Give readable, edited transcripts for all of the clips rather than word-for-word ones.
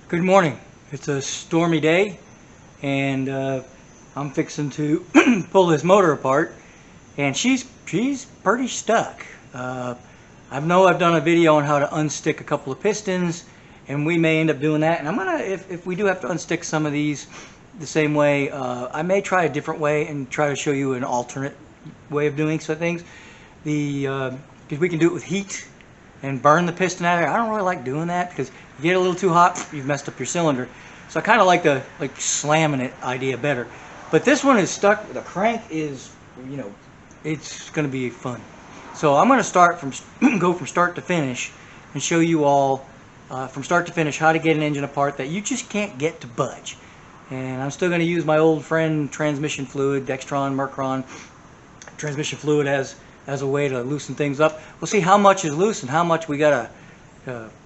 Good morning. It's a stormy day, and I'm fixing to pull this motor apart, and she's pretty stuck. I know I've done a video on how to unstick a couple of pistons, and we may end up doing that. And I'm gonna, if we do have to unstick some of these the same way, I may try a different way and try to show you an alternate way of doing some things. Because we can do it with heat and burn the piston out of there. I don't really like doing that because you get a little too hot, you've messed up your cylinder. So I kind of like the slamming it idea better. But this one is stuck. The crank is, it's going to be fun. So I'm going to start from go from start to finish and show you all from start to finish how to get an engine apart that you just can't get to budge. And I'm still going to use my old friend transmission fluid, Dextron, Mercron transmission fluid as a way to loosen things up. We'll see how much is loose and how much we gotta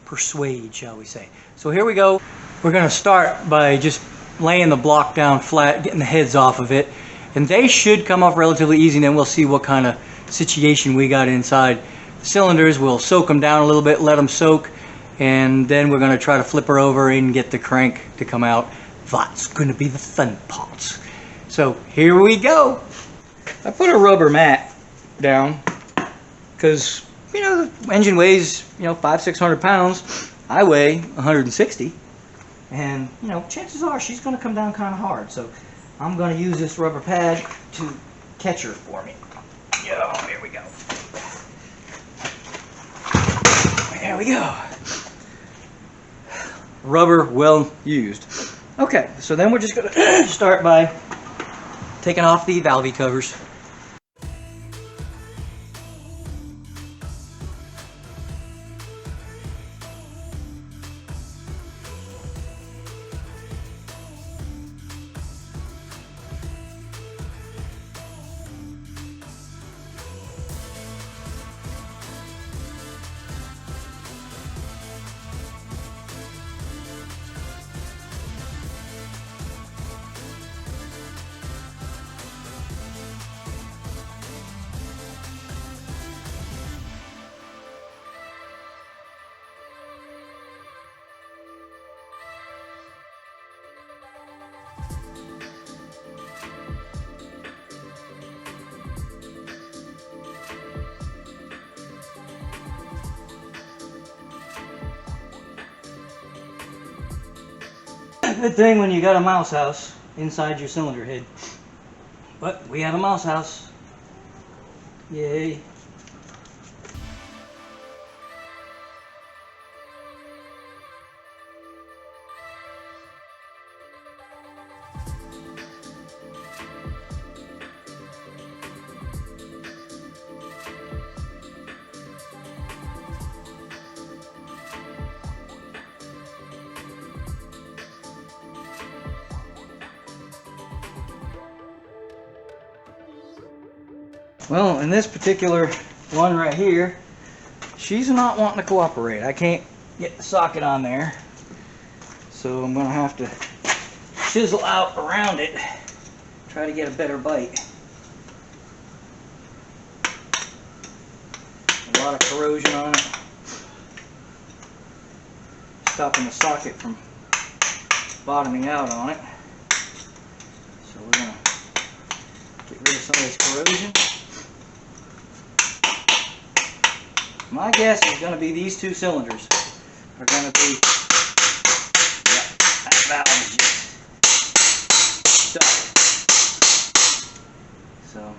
persuade, shall we say. So here we go. We're gonna start by just laying the block down flat, getting the heads off of it, and they should come off relatively easy, and then we'll see what kind of situation we got inside. The cylinders, we'll soak them down a little bit, let them soak, and then we're gonna try to flip her over and get the crank to come out. That's gonna be the fun part. So here we go. I put a rubber mat down because the engine weighs 500-600 pounds. I weigh 160, and chances are she's going to come down kind of hard, so I'm going to use this rubber pad to catch her for me. Oh, here we go. There we go. Rubber well used. Okay, so then we're just going to start by taking off the valve covers. Good thing when you got a mouse house inside your cylinder head. But we have a mouse house. Yay. Well, in this particular one right here, she's not wanting to cooperate. I can't get the socket on there, so I'm going to have to chisel out around it, try to get a better bite. A lot of corrosion on it, stopping the socket from bottoming out on it. So we're going to get rid of some of this corrosion. My guess is going to be these two cylinders are going to be, that valve is just stuck. So,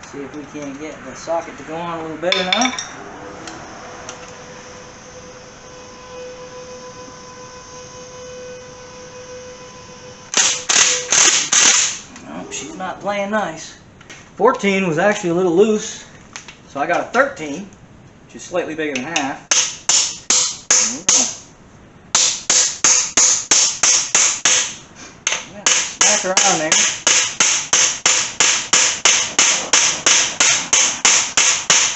see if we can't get the socket to go on a little better now. She's not playing nice. 14 was actually a little loose, so I got a 13, which is slightly bigger than half. Smack her on there.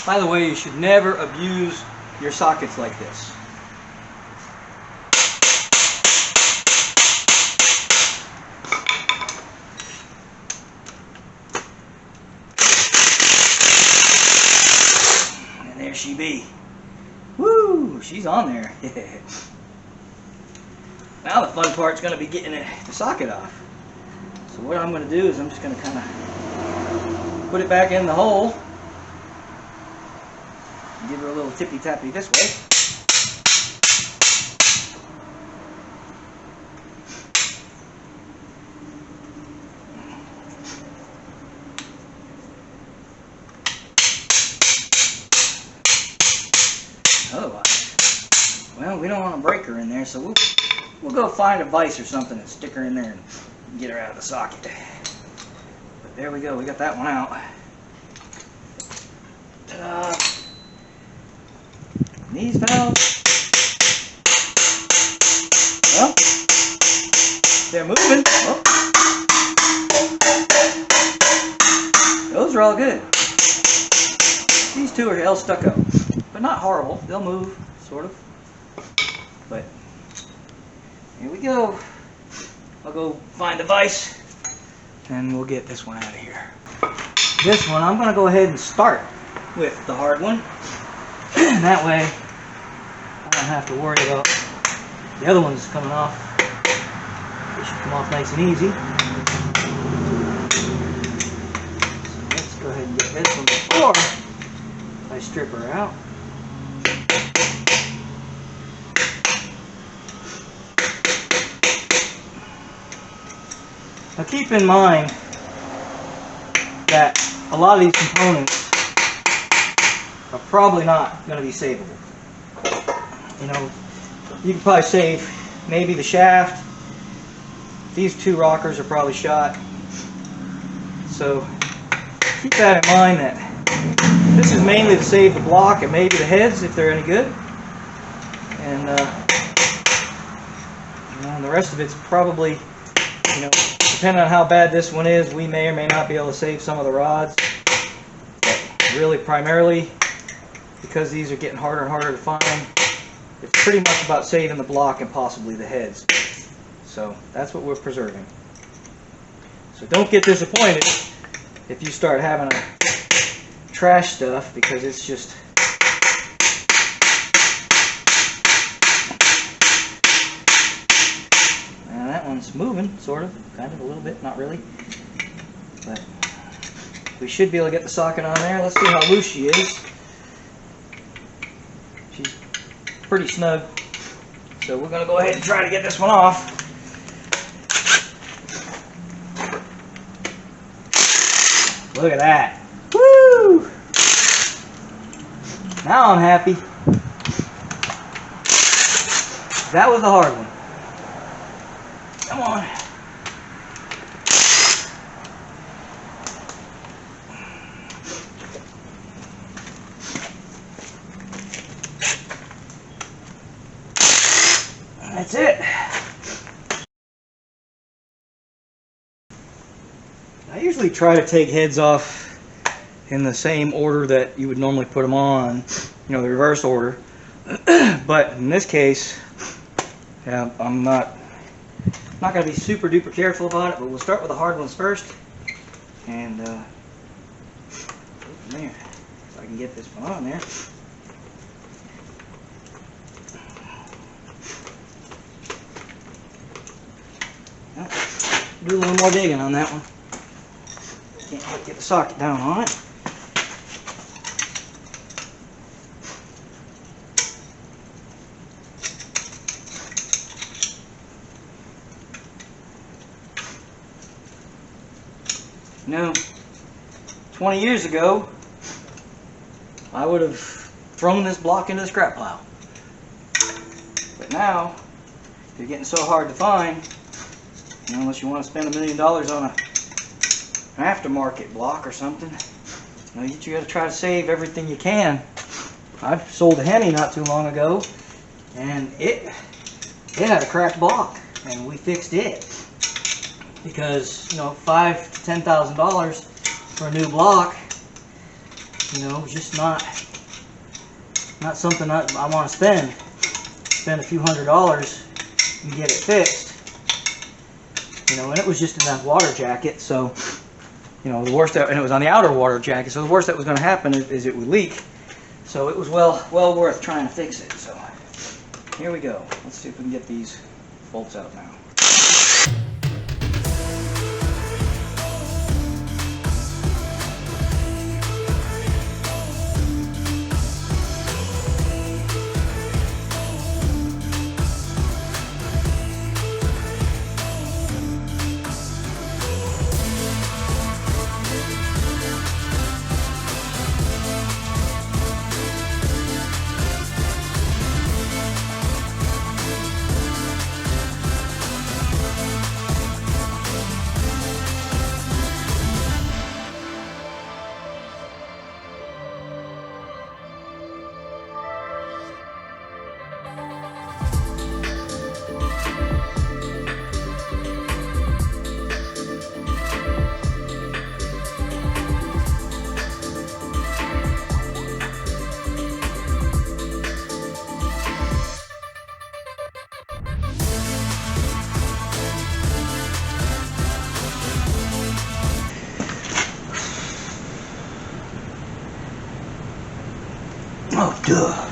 By the way, you should never abuse your sockets like this. she she be? Woo! She's on there. Now the fun part's going to be getting the socket off. So what I'm going to do is I'm just going to kind of put it back in the hole. Give her a little tippy tappy this way. Otherwise, well, we don't want to break her in there, so we'll go find a vise or something and stick her in there and get her out of the socket. But there we go, we got that one out. Ta-da! These valves, well, they're moving. Oh. Those are all good. These two are L stucco, but not horrible. They'll move, sort of. But here we go. I'll go find a vise and we'll get this one out of here. This one I'm going to go ahead and start with the hard one. That way I don't have to worry about the other ones coming off. They should come off nice and easy. So let's go ahead and get this one before I strip her out. Now keep in mind that a lot of these components are probably not going to be savable. You know, you can probably save maybe the shaft. These two rockers are probably shot. So keep that in mind, that this is mainly to save the block and maybe the heads if they're any good. And, and the rest of it's probably, you know, depending on how bad this one is, we may or may not be able to save some of the rods. But really, primarily, because these are getting harder and harder to find, it's pretty much about saving the block and possibly the heads. So that's what we're preserving. So don't get disappointed if you start having to trash stuff, because it's just that one's moving, sort of, kind of, a little bit, not really, but we should be able to get the socket on there. Let's see how loose she is. She's pretty snug, so we're going to go ahead and try to get this one off. Look at that. Woo! Now I'm happy. That was the hard one. Come on. That's it. I usually try to take heads off in the same order that you would normally put them on, you know, the reverse order. But in this case, yeah, I'm not going to be super duper careful about it, but we'll start with the hard ones first, and go from there. If I can get this one on there. Do a little more digging on that one. Can't quite get the socket down on it. You know, 20 years ago, I would have thrown this block into the scrap pile. But now, they're getting so hard to find, you know, unless you want to spend $1 million on an aftermarket block or something, you know, you got to try to save everything you can. I've sold a Hemi not too long ago, and it had a cracked block, and we fixed it. Because, you know, $5,000 to $10,000 for a new block, you know, just not something I want to spend. Spend a few $100s and get it fixed. You know, and it was just in that water jacket, so, you know, the worst, and it was on the outer water jacket, so the worst that was going to happen is it would leak. So it was well worth trying to fix it. So here we go. Let's see if we can get these bolts out now. Oh, duh.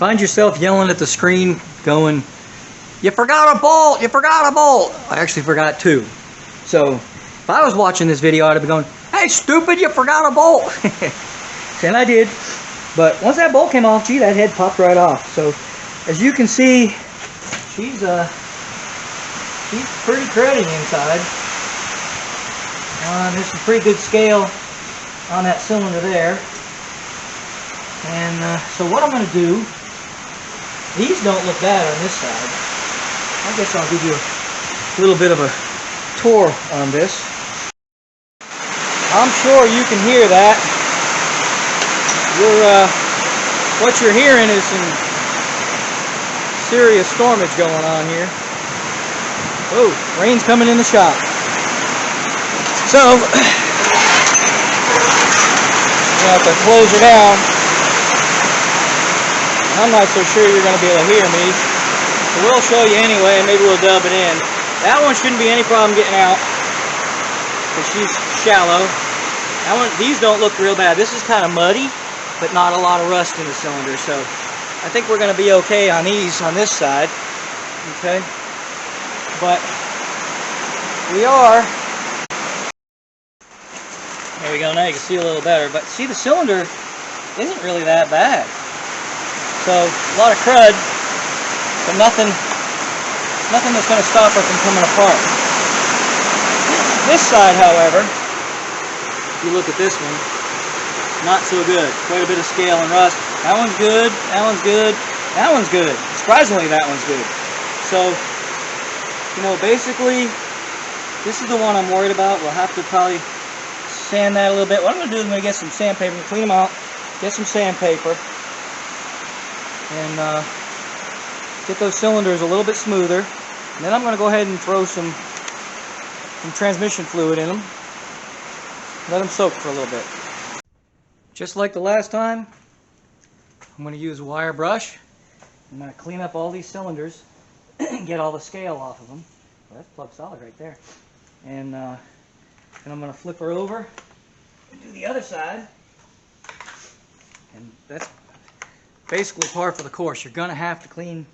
Find yourself yelling at the screen going, "You forgot a bolt! You forgot a bolt!" I actually forgot two. So if I was watching this video, I'd have been going, "Hey, stupid, you forgot a bolt!" And I did. But once that bolt came off, gee, that head popped right off. So as you can see, she's pretty cruddy inside. There's some pretty good scale on that cylinder there. And so what I'm going to do, these don't look bad on this side. I guess I'll give you a little bit of a tour on this. I'm sure you can hear that. What you're hearing is some serious stormage going on here. Oh, rain's coming in the shop. So, you have to close her down. I'm not so sure you're going to be able to hear me. So we'll show you anyway, and maybe we'll dub it in. That one shouldn't be any problem getting out, because she's shallow. That one, these don't look real bad. This is kind of muddy, but not a lot of rust in the cylinder. So I think we're going to be okay on these on this side. Okay. But we are. There we go. Now you can see a little better. But see, the cylinder isn't really that bad. So a lot of crud, but nothing that's going to stop her from coming apart. This side, however, if you look at this one, not so good. Quite a bit of scale and rust. That one's good. That one's good. That one's good. Surprisingly, that one's good. So, you know, basically, this is the one I'm worried about. We'll have to probably sand that a little bit. What I'm going to do is I'm going to get some sandpaper, clean them out, get some sandpaper, and get those cylinders a little bit smoother. And then I'm going to go ahead and throw some transmission fluid in them. Let them soak for a little bit. Just like the last time, I'm going to use a wire brush. I'm going to clean up all these cylinders and get all the scale off of them. Well, that's plug solid right there. And I'm going to flip her over and do the other side. And that's basically par for the course. You're going to have to clean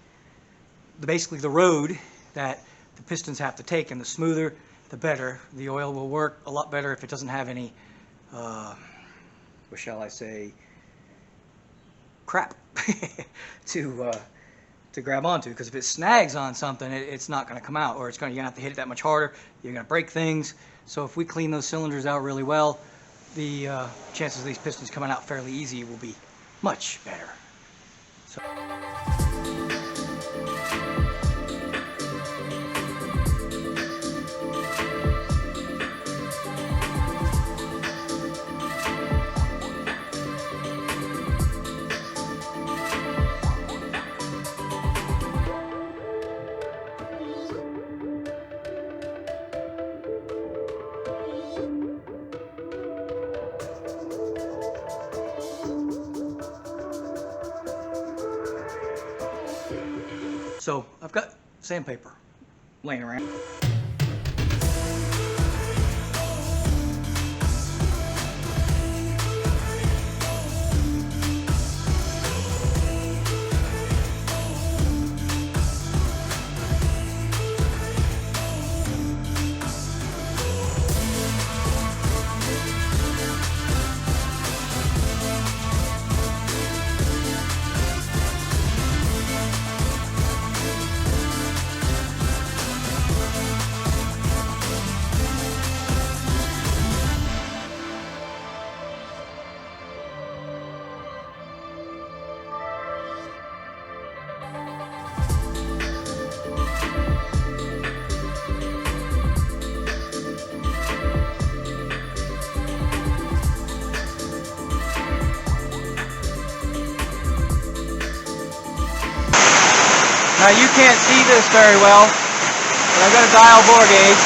basically the road that the pistons have to take, and the smoother the better. The oil will work a lot better if it doesn't have any what shall I say, crap to grab onto, because if it snags on something, it's not going to come out, or you're going to have to hit it that much harder. You're going to break things. So if we clean those cylinders out really well, the chances of these pistons coming out fairly easy will be much better. So. So I've got sandpaper laying around. Now you can't see this very well, but I've got a dial bore gauge,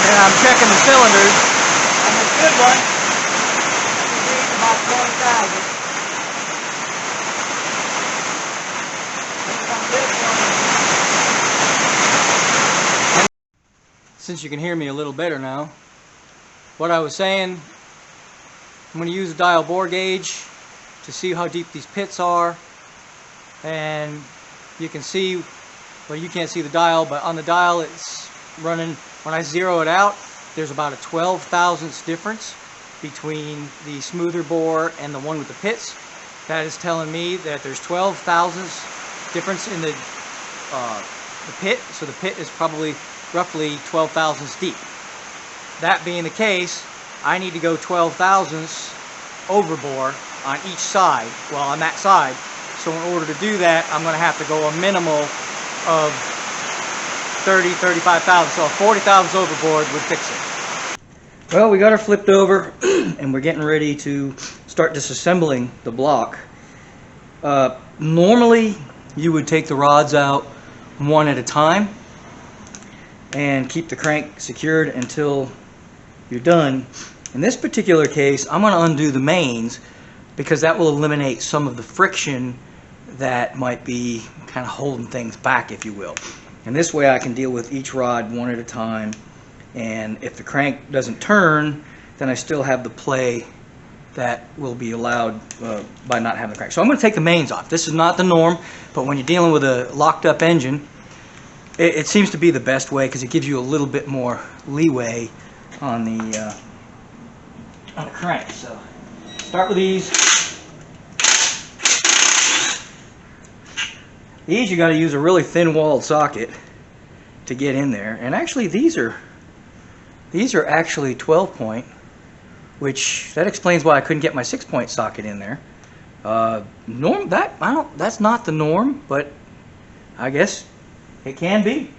and I'm checking the cylinders. On this good one, it reads about 20,000. Since you can hear me a little better now, what I was saying, I'm going to use a dial bore gauge to see how deep these pits are, and you can see, well, you can't see the dial, but on the dial it's running, when I zero it out, there's about a 12 thousandths difference between the smoother bore and the one with the pits. That is telling me that there's 12 thousandths difference in the pit, so the pit is probably roughly 12 thousandths deep. That being the case, I need to go 12 thousandths overbore on each side, well, on that side. So in order to do that, I'm going to have to go a minimal of 35 thousandths. So 40 thousandths overboard would fix it. Well, we got her flipped over and we're getting ready to start disassembling the block. Normally, you would take the rods out one at a time and keep the crank secured until you're done. In this particular case, I'm going to undo the mains because that will eliminate some of the friction that might be kind of holding things back, if you will. And this way I can deal with each rod one at a time, and if the crank doesn't turn, then I still have the play that will be allowed by not having the crank. So I'm going to take the mains off. This is not the norm, but when you're dealing with a locked up engine, it seems to be the best way because it gives you a little bit more leeway on the crank. So start with these. These you got to use a really thin-walled socket to get in there, and actually these are actually 12-point, which that explains why I couldn't get my 6-point socket in there. That's not the norm, but I guess it can be.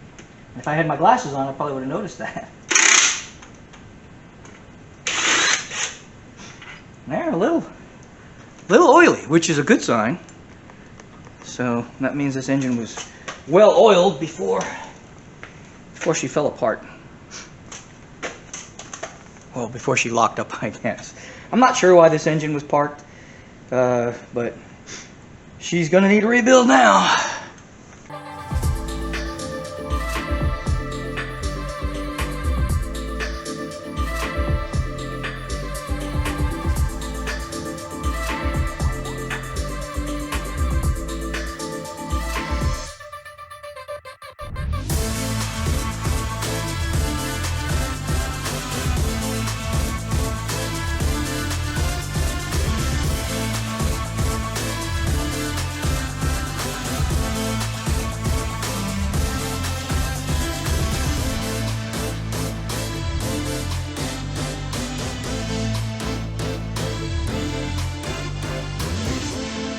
If I had my glasses on, I probably would have noticed that. They're a little oily, which is a good sign. So that means this engine was well oiled before she fell apart. Well, before she locked up, I guess. I'm not sure why this engine was parked, but she's gonna need a rebuild now.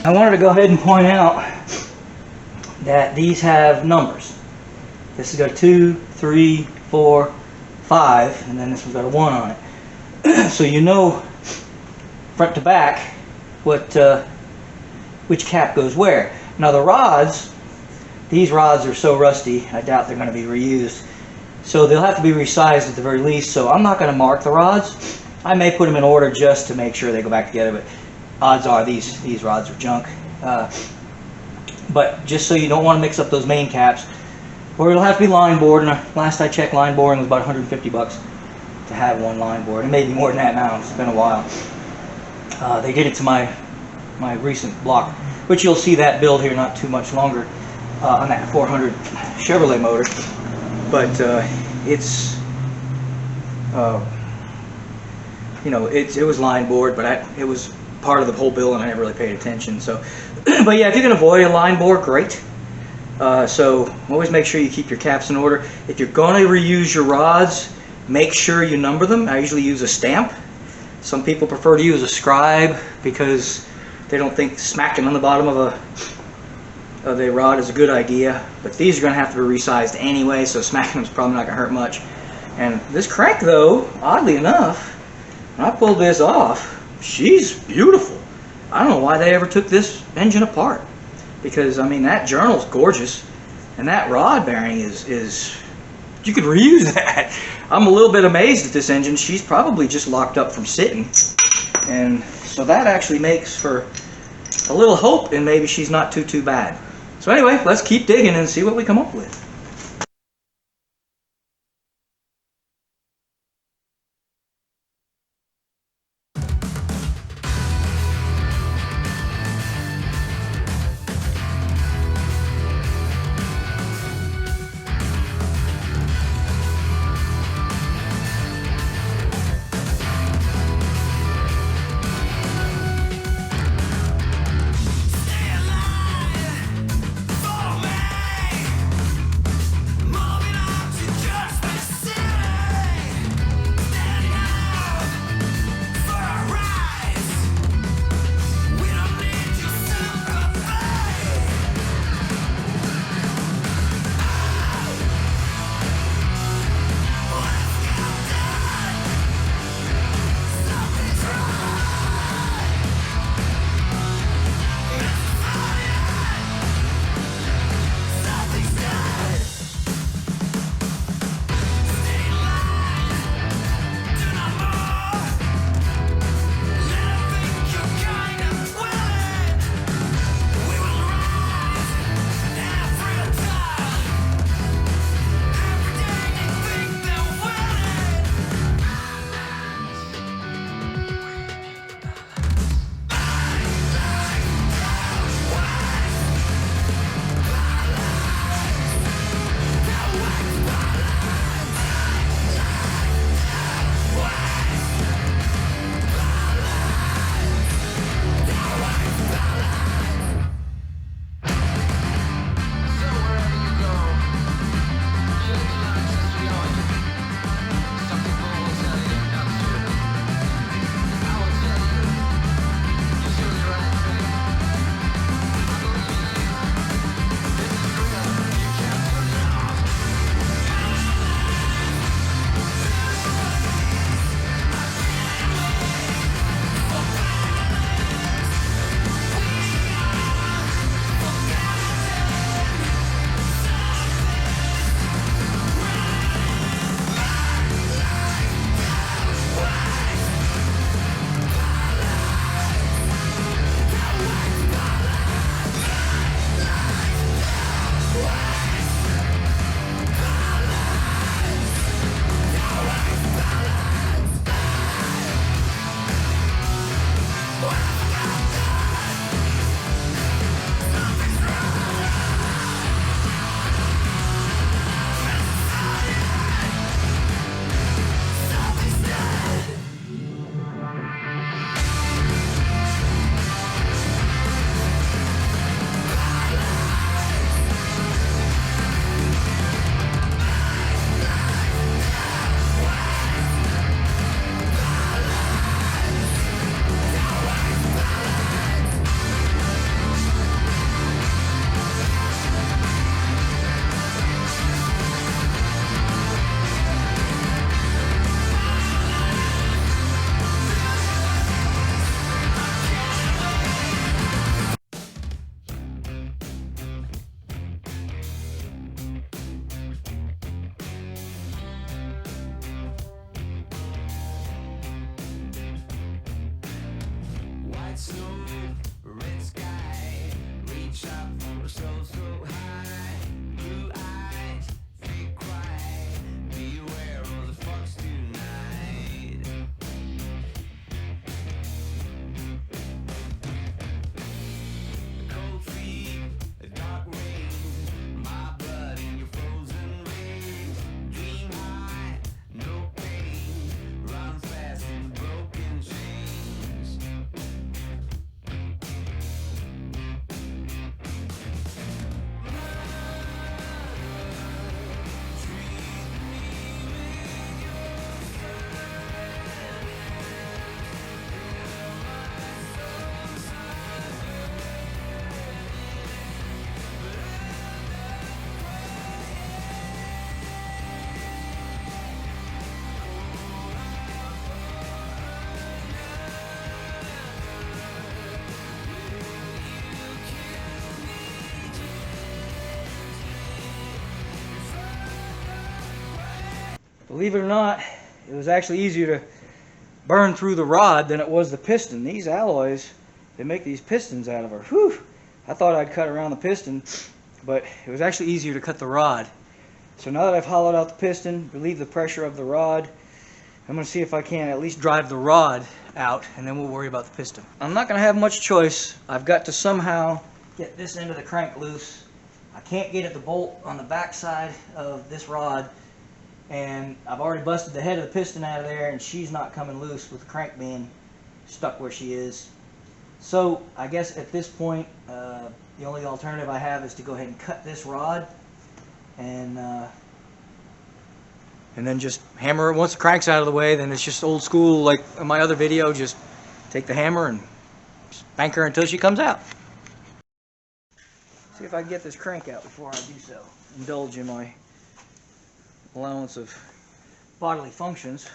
I wanted to go ahead and point out that these have numbers. This has got a 2, 3, 4, 5, and then this one's got a 1 on it. So you know front to back which cap goes where. Now the rods, these rods are so rusty, I doubt they're going to be reused. So they'll have to be resized at the very least, so I'm not going to mark the rods. I may put them in order just to make sure they go back together, but odds are these rods are junk. But just so you don't want to mix up those main caps, or it'll have to be line board. And last I checked, line boring was about 150 bucks to have one line board. It may be more than that now. It's been a while. They did it to my recent block, which you'll see that build here not too much longer on that 400 Chevrolet motor. But it's you know, it was line board, but it was part of the whole build and I never really paid attention. So, but yeah, if you can avoid a line board, great. So always make sure you keep your caps in order. If you're going to reuse your rods, make sure you number them. I usually use a stamp. Some people prefer to use a scribe because they don't think smacking on the bottom of a rod is a good idea. But these are going to have to be resized anyway, so smacking them is probably not going to hurt much. And this crank, though, oddly enough, when I pulled this off, she's beautiful. I don't know why they ever took this engine apart, because I mean that journal's gorgeous, and that rod bearing is you could reuse that. I'm a little bit amazed at this engine. She's probably just locked up from sitting, and so that actually makes for a little hope, and maybe she's not too bad. So anyway, let's keep digging and see what we come up with. Red sky, reach up for believe it or not, it was actually easier to burn through the rod than it was the piston. These alloys, they make these pistons out of her. Whew! I thought I'd cut around the piston, but it was actually easier to cut the rod. So now that I've hollowed out the piston, relieve the pressure of the rod, I'm going to see if I can at least drive the rod out, and then we'll worry about the piston. I'm not going to have much choice. I've got to somehow get this end of the crank loose. I can't get at the bolt on the back side of this rod, and I've already busted the head of the piston out of there, and she's not coming loose with the crank being stuck where she is. So I guess at this point, the only alternative I have is to go ahead and cut this rod, and then just hammer it. Once the crank's out of the way, then it's just old school, like in my other video, just take the hammer and spank her until she comes out. See if I can get this crank out before I do so. Indulge in my allowance of bodily functions.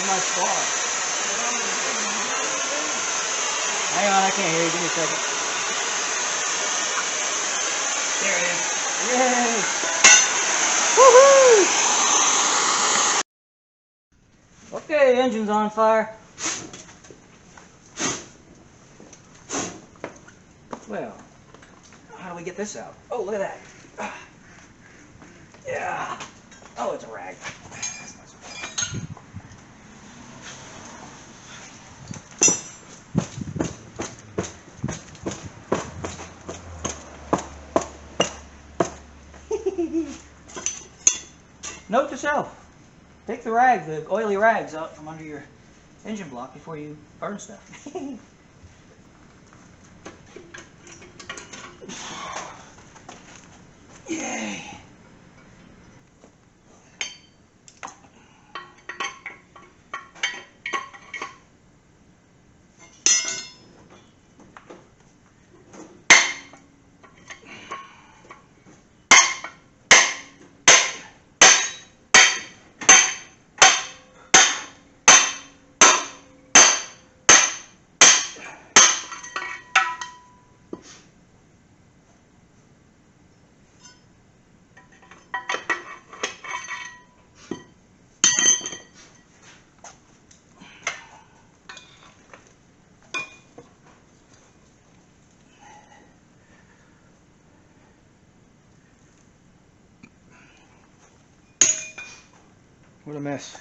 My spar. Hang on, I can't hear you. Give me a second. There it is. Yay! Woohoo! Okay, engine's on fire. Well, how do we get this out? Oh, look at that. Yeah. Oh, it's a rag. That's not so bad. Note to self, take the oily rags out from under your engine block before you burn stuff. Yay! What a mess.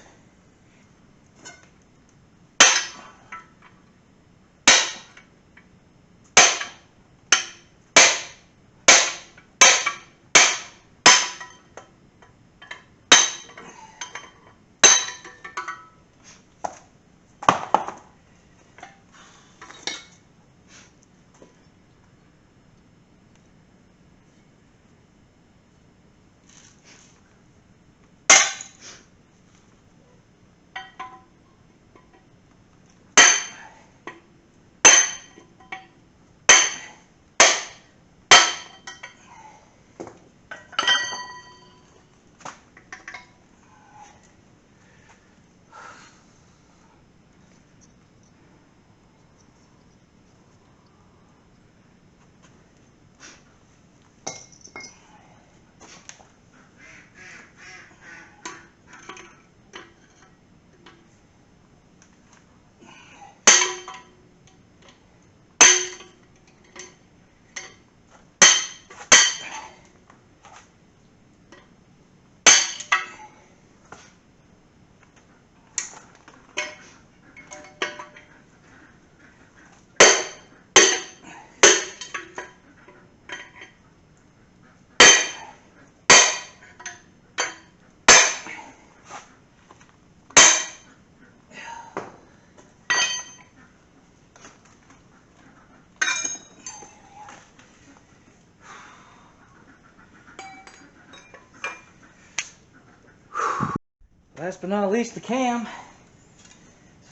Last but not least, the cam. So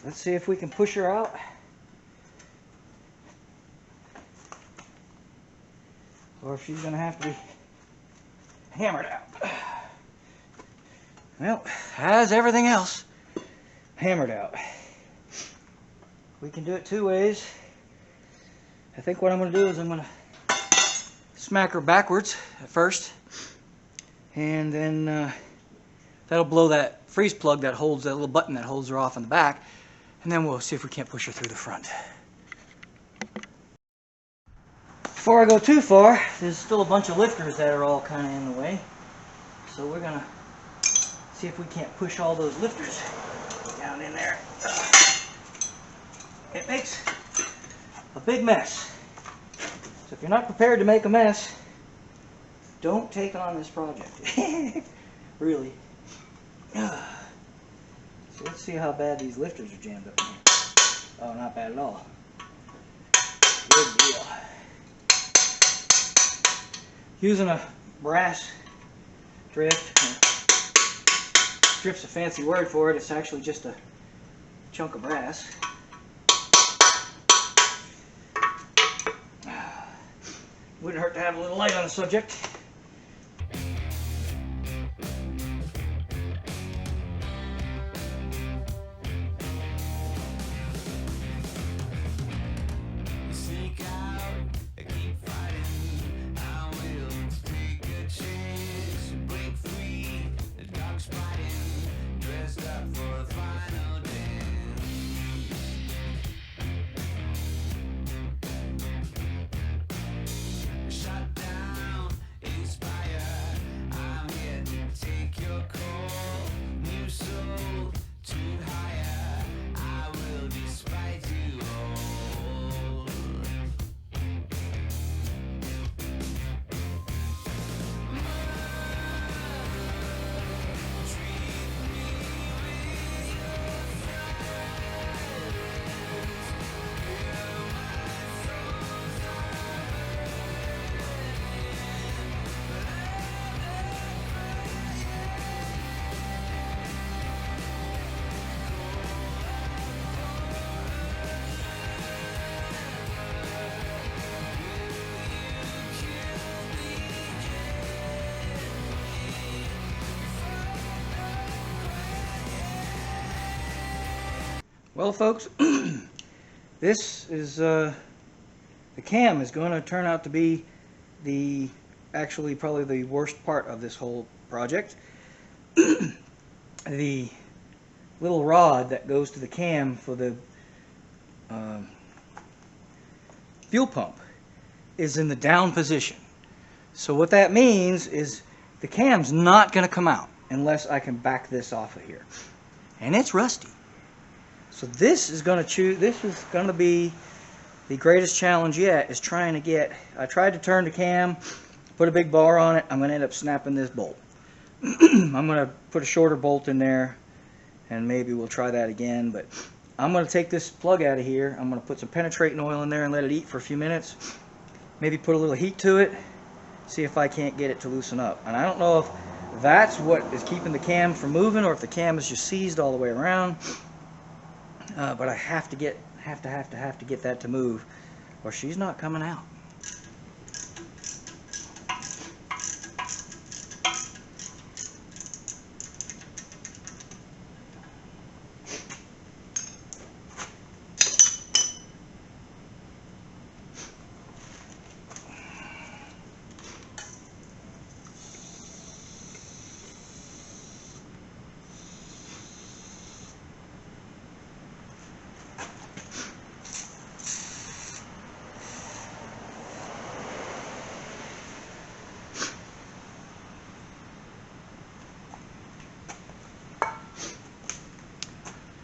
let's see if we can push her out. Or if she's going to have to be hammered out. Well, as everything else, hammered out. We can do it two ways. I think what I'm going to do is I'm going to smack her backwards at first, and then that'll blow that freeze plug that holds that little button that holds her off in the back, and then we'll see if we can't push her through the front. Before I go too far, there's still a bunch of lifters that are all kind of in the way, so we're going to see if we can't push all those lifters down in there. It makes a big mess. So if you're not prepared to make a mess, don't take on this project. Really. So let's see how bad these lifters are jammed up in here. Oh, not bad at all. Good deal. Using a brass drift. Drift's a fancy word for it. It's actually just a chunk of brass. Wouldn't hurt to have a little light on the subject. Well, folks, this is the cam is going to turn out to be actually probably the worst part of this whole project. The little rod that goes to the cam for the fuel pump is in the down position. So what that means is the cam's not going to come out unless I can back this off of here, and it's rusty. So this is going to be the greatest challenge yet, is trying to get, I tried to turn the cam, put a big bar on it. I'm going to end up snapping this bolt. I'm going to put a shorter bolt in there, and maybe we'll try that again, but I'm going to take this plug out of here. I'm going to put some penetrating oil in there and let it eat for a few minutes. Maybe put a little heat to it, see if I can't get it to loosen up. And I don't know if that's what is keeping the cam from moving, or if the cam is just seized all the way around. But I have to get that to move, or she's not coming out.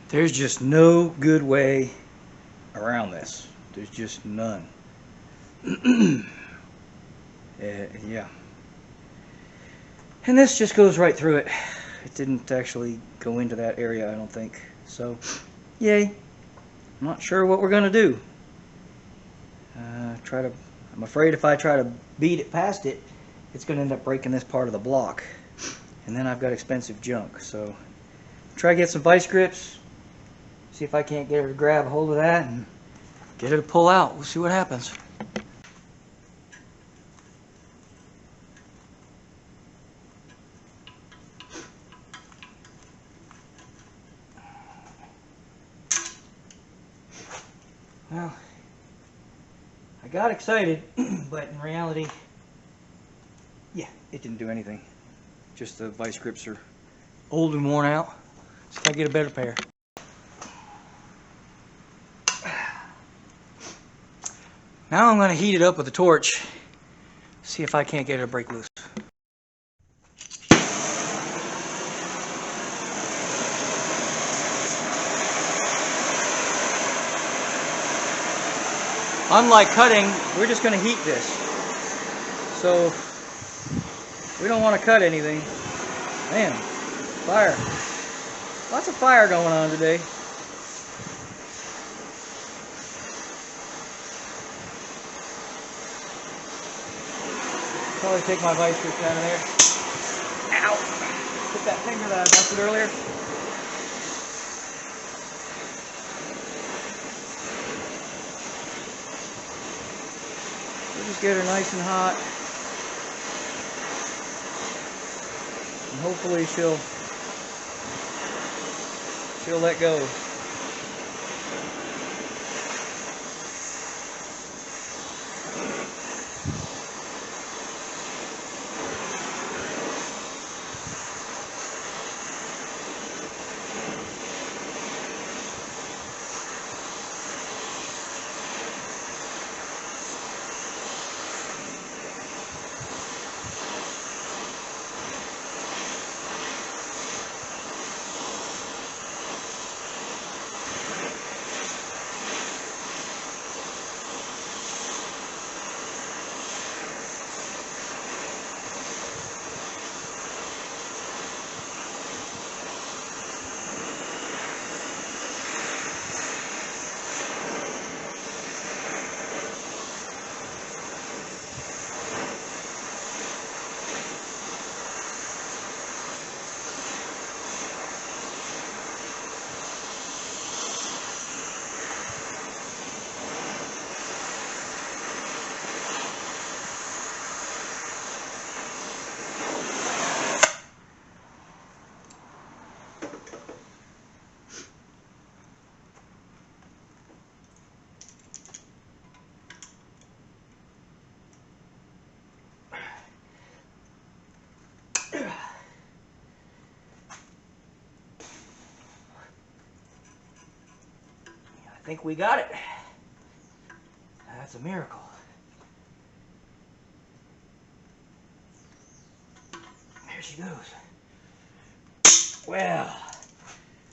There's just no good way around this. There's just none. Yeah. And this just goes right through it. It didn't actually go into that area, I don't think. So, yay. I'm not sure what we're going to do. I'm afraid if I try to beat it past it, it's going to end up breaking this part of the block. And then I've got expensive junk. So try to get some vice grips. See if I can't get her to grab a hold of that and get her to pull out. We'll see what happens. Well, I got excited, but in reality, yeah, it didn't do anything. Just the vice grips are old and worn out. So I get a better pair. Now I'm going to heat it up with a torch. See if I can't get it to break loose. Unlike cutting, we're just going to heat this. So we don't want to cut anything. Man, fire. Lots of fire going on today. Probably take my vice grips out of there. Ow! Hit that finger that I busted earlier. We'll just get her nice and hot. And hopefully she'll let go. I think we got it. That's a miracle. There she goes. Well,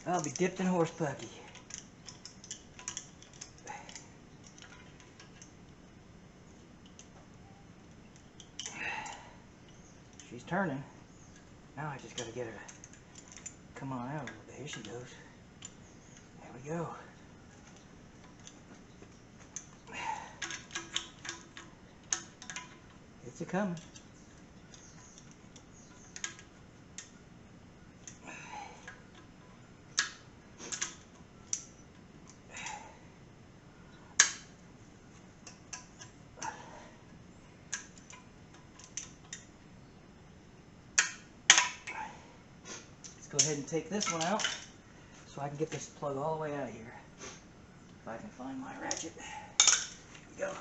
I'll be dipped in horse pucky. She's turning. Now I just gotta get her to come on out a little bit. Here she goes. There we go. It's a coming. Let's go ahead and take this one out so I can get this plug all the way out of here. If I can find my ratchet. Here we go.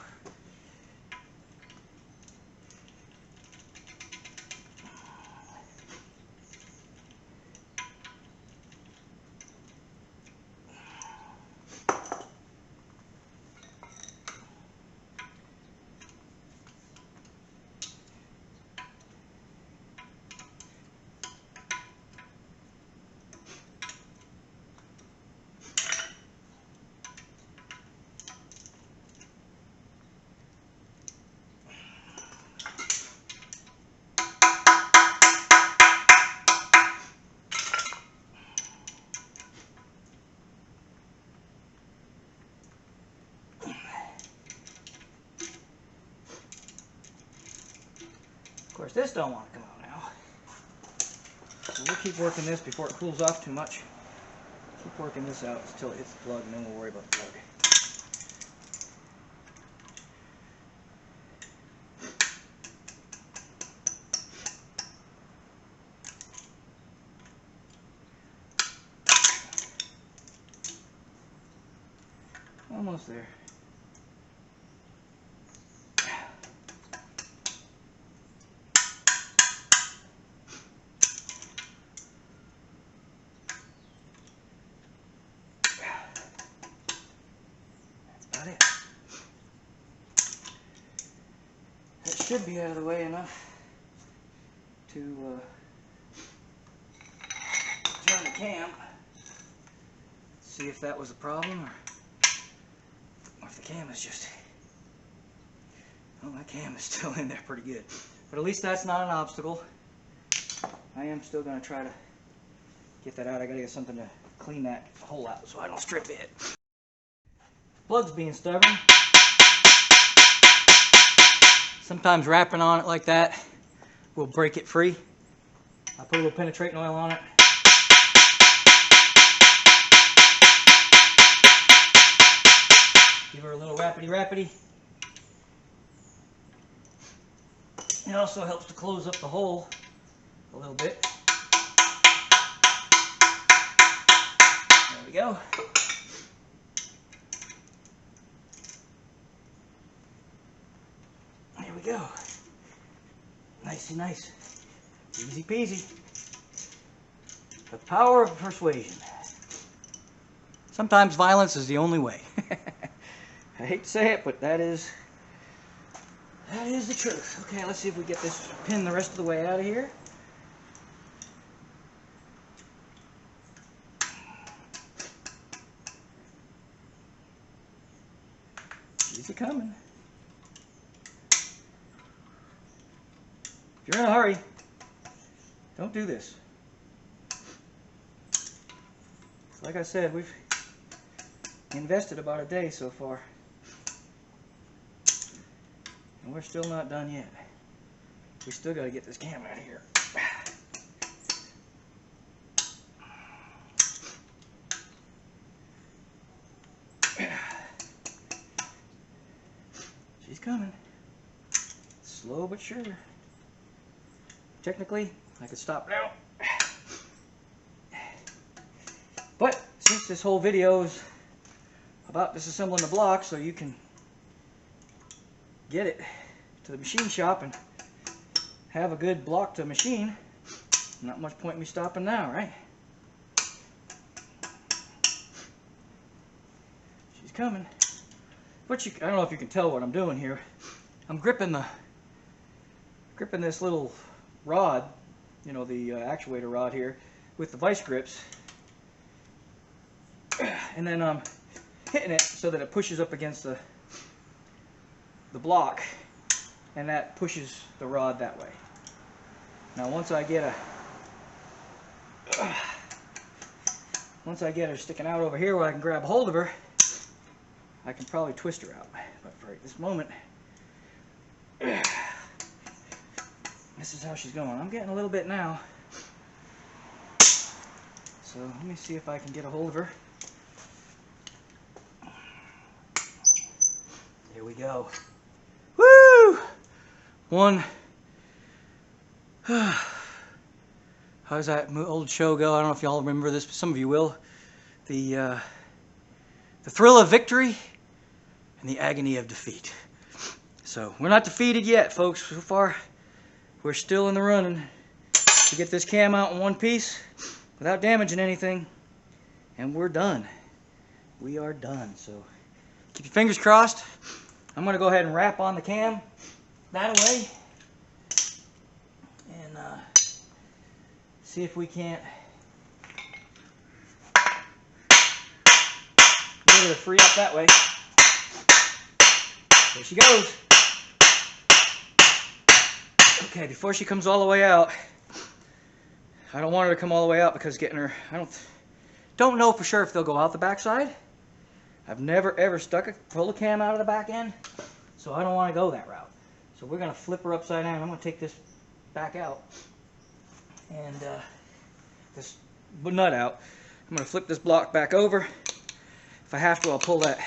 Of course, this don't want to come out now. So we'll keep working this before it cools off too much. keep working this out until it hits the plug, and then we'll worry about the plug. Almost there. That's about it. That should be out of the way enough to turn the cam. See if that was a problem, or if the cam is just, well, my cam is still in there pretty good. But at least that's not an obstacle. I am still going to try to get that out. I got to get something to clean that hole out so I don't strip it. Plug's being stubborn. Sometimes wrapping on it like that will break it free. I put a little penetrating oil on it. Give her a little rapidy. It also helps to close up the hole a little bit. There we go. There we go. Nicey nice. Easy peasy. The power of persuasion. Sometimes violence is the only way. I hate to say it, but that is the truth. Okay, let's see if we get this pin the rest of the way out of here. She's coming. If you're in a hurry, don't do this. Like I said, we've invested about a day so far. And we're still not done yet. We still got to get this cam out of here. She's coming. Slow but sure. Technically, I could stop now. But since this whole video is about disassembling the block so you can get it to the machine shop and have a good block to machine, not much point in me stopping now, right? She's coming. But I don't know if you can tell what I'm doing here. I'm gripping this little rod, you know, the actuator rod here, with the vice grips, and then I'm hitting it so that it pushes up against the block, and that pushes the rod that way. Now once I get her sticking out over here where I can grab a hold of her, I can probably twist her out. But for this moment, this is how she's going. I'm getting a little bit now. So let me see if I can get a hold of her. Here we go. Woo! One. How does that old show go? I don't know if y'all remember this, but some of you will. The thrill of victory and the agony of defeat. So we're not defeated yet, folks. So far, we're still in the running to get this cam out in one piece without damaging anything, and we're done. We are done. So keep your fingers crossed. I'm going to go ahead and wrap on the cam that way and see if we can't get her to free up that way. There she goes. Okay, before she comes all the way out, I don't want her to come all the way out because getting her, I don't know for sure if they'll go out the backside. I've never ever pulled a cam out of the back end, so I don't want to go that route. So we're going to flip her upside down. I'm going to take this back out and this nut out. I'm going to flip this block back over. If I have to, I'll pull that.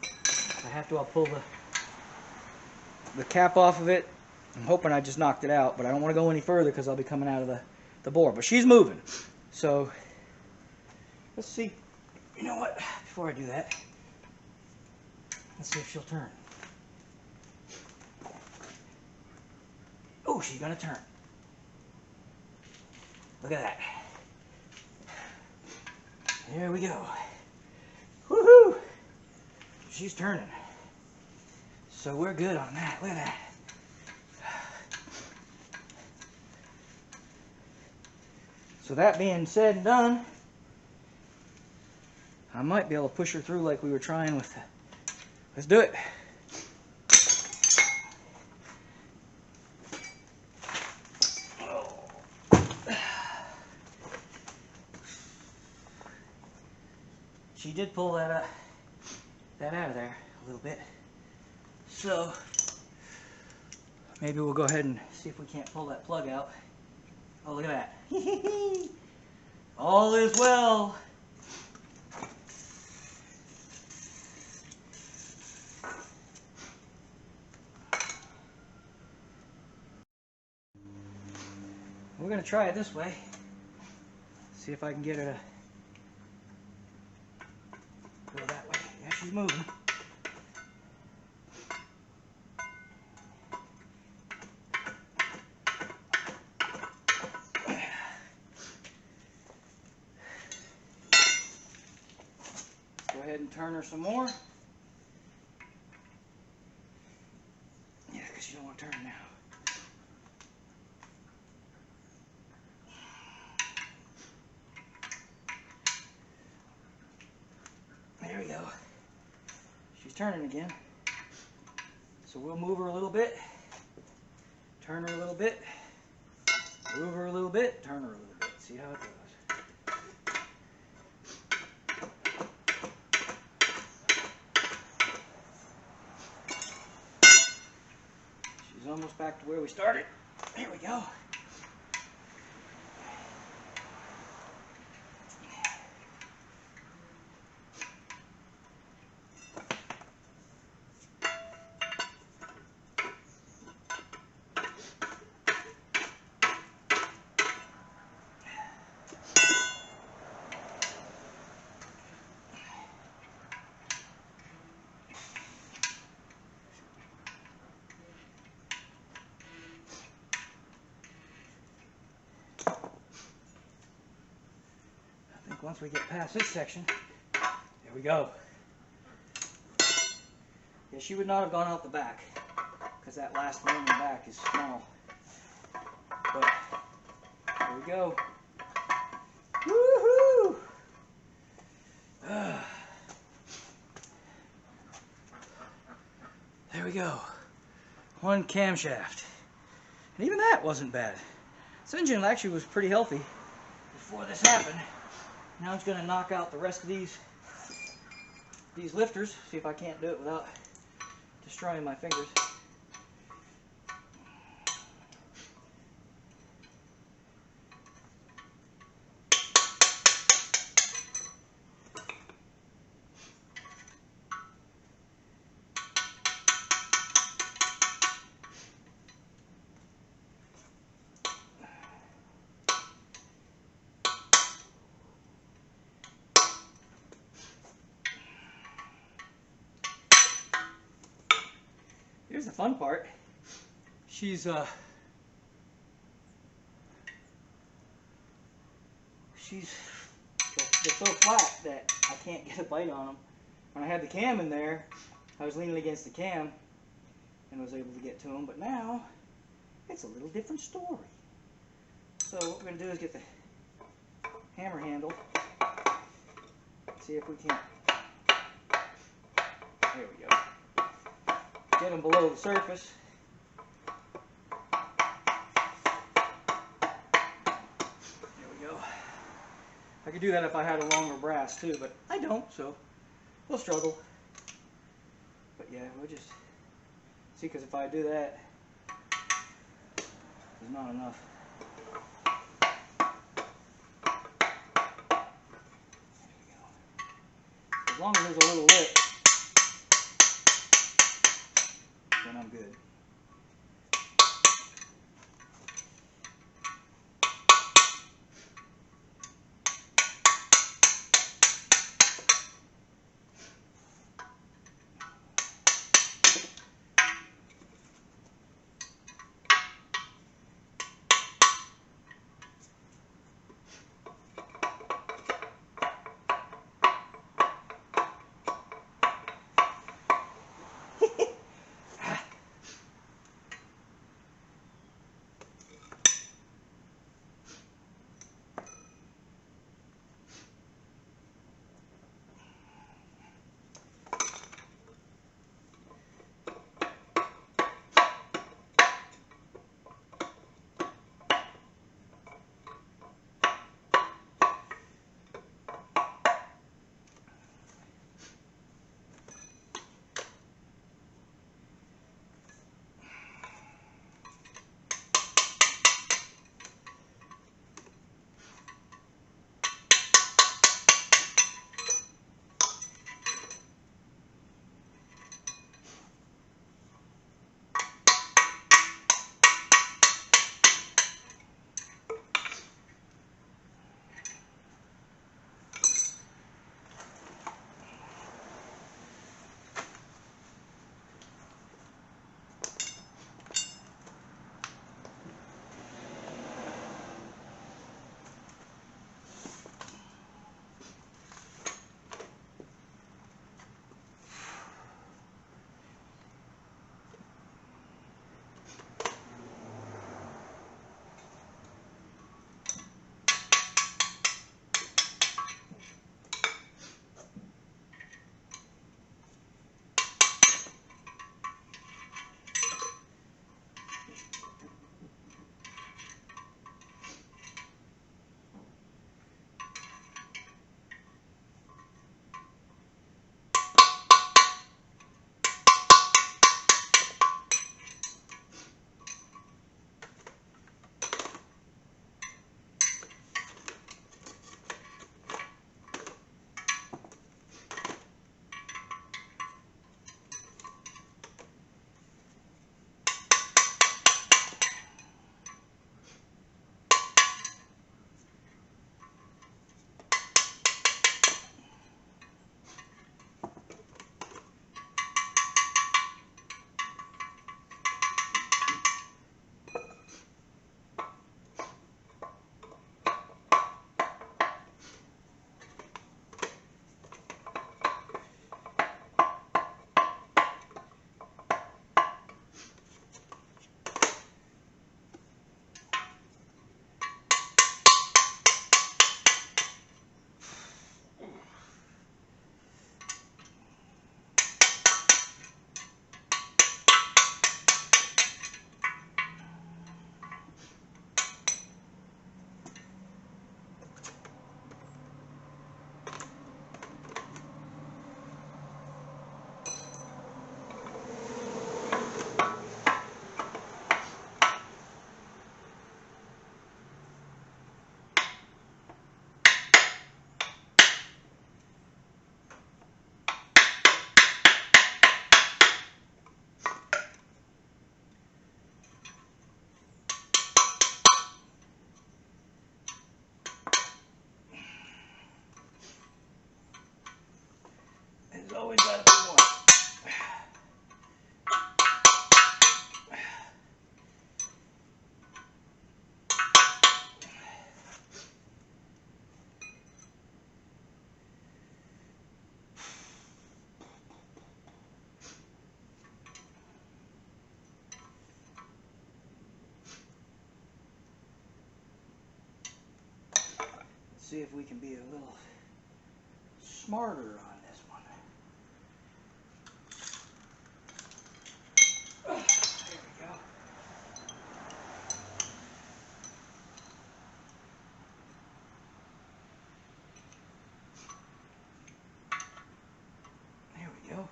If I have to, I'll pull the cap off of it. I'm hoping I just knocked it out, but I don't want to go any further because I'll be coming out of the bore. But she's moving. So let's see. You know what? Before I do that, let's see if she'll turn. Oh, she's going to turn. Look at that. There we go. Woohoo! She's turning. So we're good on that. Look at that. So that being said and done, I might be able to push her through like we were trying with the... Let's do it. She did pull that out of there a little bit. So maybe we'll go ahead and see if we can't pull that plug out. Oh, look at that. All is well. We're going to try it this way. See if I can get her to go that way. Yeah, she's moving. Go ahead and turn her some more. Yeah, because you don't want to turn now. There we go. She's turning again. So we'll move her a little bit, turn her a little bit, move her a little bit, turn her a little bit. See how it goes. She's almost back to where we started. There we go. Once we get past this section, there we go. Yeah, she would not have gone out the back because that last one in the back is small. But there we go. Woohoo! There we go. One camshaft. And even that wasn't bad. This engine actually was pretty healthy before this happened. Now I'm just going to knock out the rest of these lifters, see if I can't do it without destroying my fingers. Here's the fun part. She's they're so flat that I can't get a bite on them. When I had the cam in there, I was leaning against the cam and was able to get to them, but now it's a little different story. So what we're going to do is get the hammer handle, see if we can, there we go, get them below the surface. There we go. I could do that if I had a longer brass too, but I don't, so we'll struggle. But yeah, we'll just see, because if I do that, there's not enough. long as there's a little lip, then I'm good. There's always got to be one. Let's see if we can be a little smarter on this one. There we go. There we go.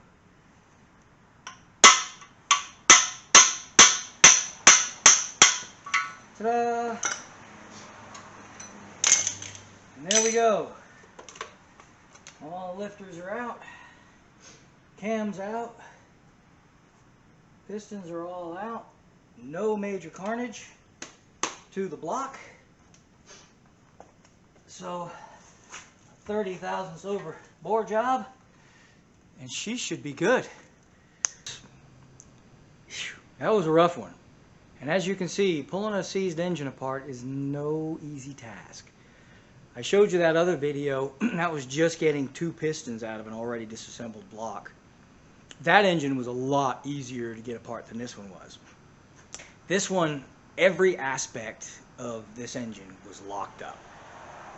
Ta-da! And there we go. All lifters are out. Cam's out. Pistons are all out. No major carnage to the block. So 30 thousandths over bore job, and she should be good. That was a rough one. And as you can see, pulling a seized engine apart is no easy task. I showed you that other video. That was just getting 2 pistons out of an already disassembled block. That engine was a lot easier to get apart than this one was. This one, every aspect of this engine was locked up.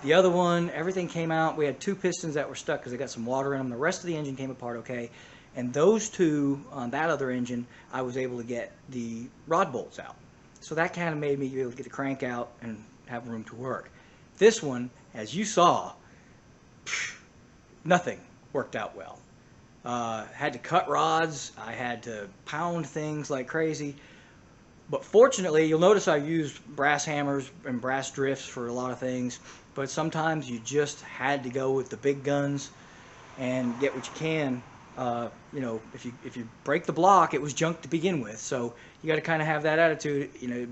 The other one, everything came out. We had 2 pistons that were stuck because they got some water in them. The rest of the engine came apart okay. And those 2 on that other engine, I was able to get the rod bolts out. So that kind of made me be able to get the crank out and have room to work. This one, as you saw, nothing worked out well. Had to cut rods. I had to pound things like crazy. But fortunately, you'll notice I used brass hammers and brass drifts for a lot of things. But sometimes you just had to go with the big guns and get what you can. You know, if you break the block, it was junk to begin with. So you got to kind of have that attitude. You know,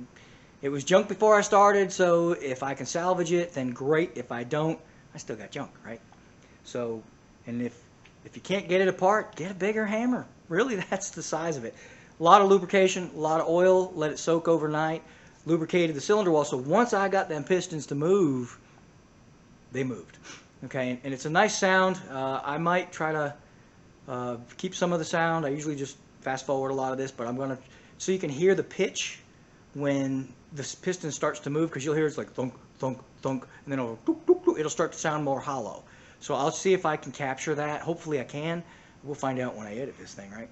it was junk before I started. So if I can salvage it, then great. If I don't, I still got junk, right? So, and if you can't get it apart, get a bigger hammer. Really, that's the size of it. A lot of lubrication, a lot of oil. Let it soak overnight. Lubricated the cylinder wall. So once I got them pistons to move, they moved. Okay, and it's a nice sound. I might try to keep some of the sound. I usually just fast forward a lot of this, but I'm gonna, so you can hear the pitch when the piston starts to move, because you'll hear it's like thunk, thunk, thunk, and then it'll start to sound more hollow. So I'll see if I can capture that. Hopefully I can. We'll find out when I edit this thing, right?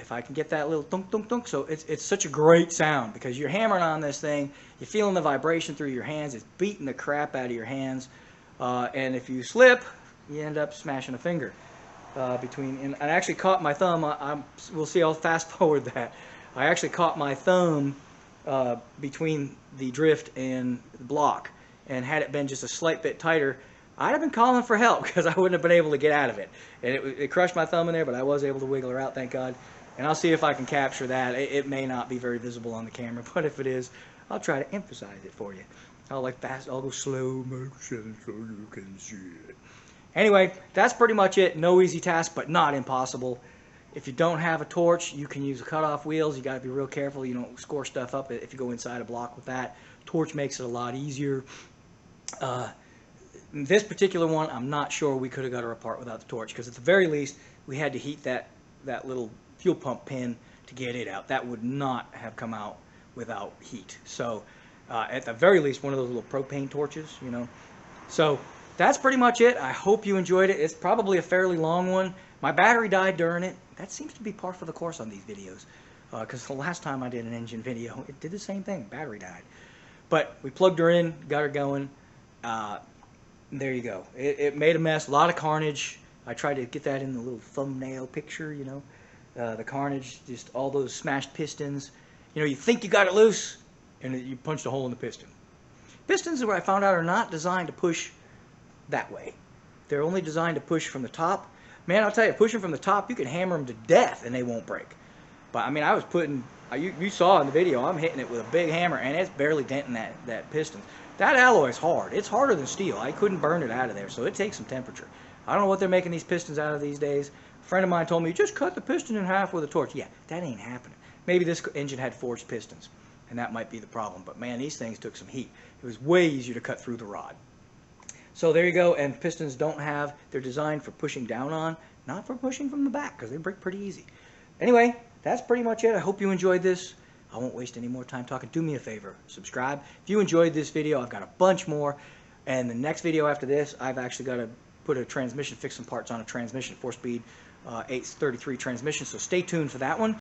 If I can get that little thunk, thunk, thunk. So it's such a great sound because you're hammering on this thing, you're feeling the vibration through your hands, it's beating the crap out of your hands, and if you slip, you end up smashing a finger. And I actually caught my thumb. We'll see, I'll fast forward that. I actually caught my thumb between the drift and the block, and had it been just a slight bit tighter, I'd have been calling for help because I wouldn't have been able to get out of it. And it crushed my thumb in there, but I was able to wiggle her out, thank God. And I'll see if I can capture that. It may not be very visible on the camera, but if it is, I'll try to emphasize it for you. I'll go slow motion so you can see it. Anyway, that's pretty much it. No easy task, but not impossible. If you don't have a torch, you can use cut-off wheels. You got to be real careful. You don't score stuff up if you go inside a block with that. Torch makes it a lot easier. This particular one, I'm not sure we could have got her apart without the torch, because at the very least, we had to heat that little fuel pump pin to get it out. That would not have come out without heat. So, at the very least, one of those little propane torches, you know. So, that's pretty much it. I hope you enjoyed it. It's probably a fairly long one. My battery died during it. That seems to be par for the course on these videos, because the last time I did an engine video, it did the same thing. Battery died. But we plugged her in, got her going. There you go. It made a mess, a lot of carnage. I tried to get that in the little thumbnail picture, you know. The carnage, just all those smashed pistons. You know, you think you got it loose, and you punched a hole in the piston. Pistons, what I found out, are not designed to push that way. They're only designed to push from the top. Man, I'll tell you, pushing from the top, you can hammer them to death and they won't break. But I mean, I was putting, you saw in the video, I'm hitting it with a big hammer and it's barely denting that piston. That alloy is hard. It's harder than steel. I couldn't burn it out of there, so it takes some temperature. I don't know what they're making these pistons out of these days. A friend of mine told me, just cut the piston in half with a torch. Yeah, that ain't happening. Maybe this engine had forged pistons, and that might be the problem. But man, these things took some heat. It was way easier to cut through the rod. So there you go, and pistons they're designed for pushing down on, not for pushing from the back, because they break pretty easy. Anyway, that's pretty much it. I hope you enjoyed this. I won't waste any more time talking. Do me a favor, subscribe. If you enjoyed this video, I've got a bunch more, and the next video after this, I've actually got to put a transmission, fix some parts on a transmission, 4-speed 833 transmission, so stay tuned for that one.